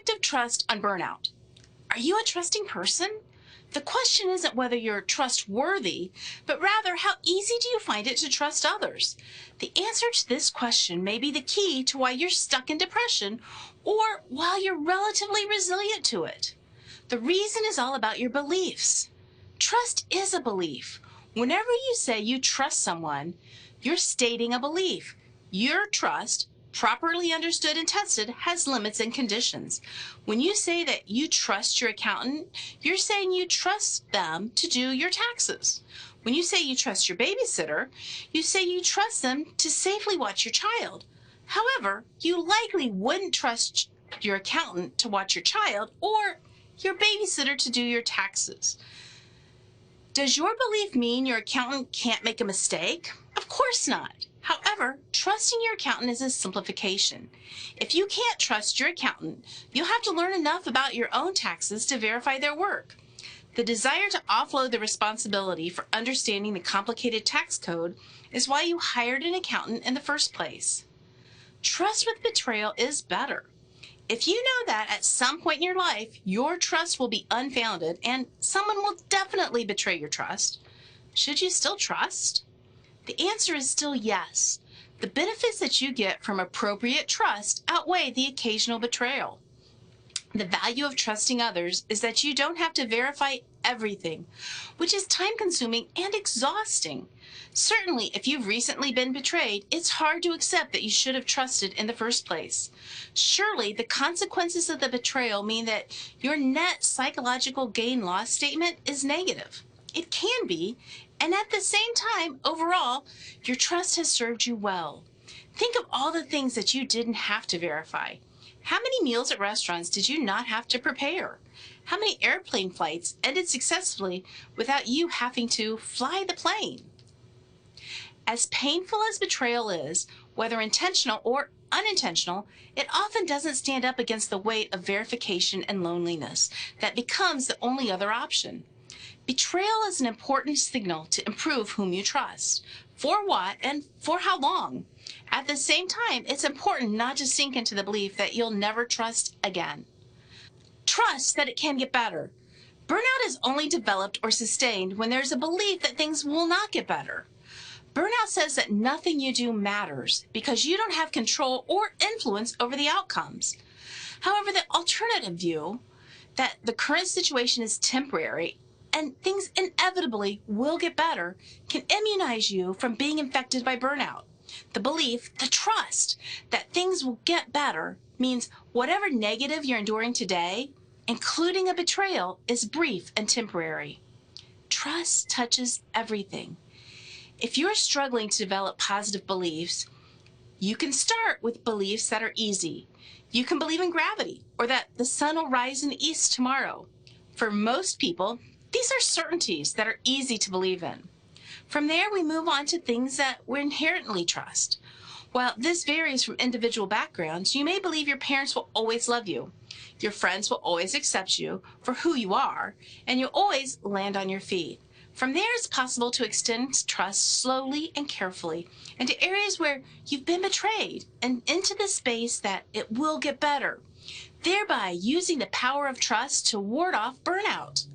effect of trust on burnout. Are you a trusting person? The question isn't whether you're trustworthy, but rather how easy do you find it to trust others? The answer to this question may be the key to why you're stuck in depression or why you're relatively resilient to it. The reason is all about your beliefs. Trust is a belief. Whenever you say you trust someone, you're stating a belief. Your trust, properly understood and tested, has limits and conditions. When you say that you trust your accountant, you're saying you trust them to do your taxes. When you say you trust your babysitter, you say you trust them to safely watch your child. However, you likely wouldn't trust your accountant to watch your child or your babysitter to do your taxes. Does your belief mean your accountant can't make a mistake? Of course not. However, trusting your accountant is a simplification. If you can't trust your accountant, you'll have to learn enough about your own taxes to verify their work. The desire to offload the responsibility for understanding the complicated tax code is why you hired an accountant in the first place. Trust with betrayal is better. If you know that at some point in your life, your trust will be unfounded and someone will definitely betray your trust, should you still trust? The answer is still yes. The benefits that you get from appropriate trust outweigh the occasional betrayal. The value of trusting others is that you don't have to verify everything, which is time-consuming and exhausting. Certainly, if you've recently been betrayed, it's hard to accept that you should have trusted in the first place. Surely, the consequences of the betrayal mean that your net psychological gain-loss statement is negative. It can be, and at the same time, overall, your trust has served you well. Think of all the things that you didn't have to verify. How many meals at restaurants did you not have to prepare? How many airplane flights ended successfully without you having to fly the plane? As painful as betrayal is, whether intentional or unintentional, it often doesn't stand up against the weight of verification and loneliness that becomes the only other option. Betrayal is an important signal to improve whom you trust, for what and for how long. At the same time, it's important not to sink into the belief that you'll never trust again. Trust that it can get better. Burnout is only developed or sustained when there's a belief that things will not get better. Burnout says that nothing you do matters because you don't have control or influence over the outcomes. However, the alternative view, that the current situation is temporary and things inevitably will get better, can immunize you from being infected by burnout. The belief, the trust, that things will get better means whatever negative you're enduring today, including a betrayal, is brief and temporary. Trust touches everything. If you're struggling to develop positive beliefs, you can start with beliefs that are easy. You can believe in gravity or that the sun will rise in the east tomorrow. For most people, these are certainties that are easy to believe in. From there, we move on to things that we inherently trust. While this varies from individual backgrounds, you may believe your parents will always love you, your friends will always accept you for who you are, and you'll always land on your feet. From there, it's possible to extend trust slowly and carefully into areas where you've been betrayed and into the space that it will get better, thereby using the power of trust to ward off burnout.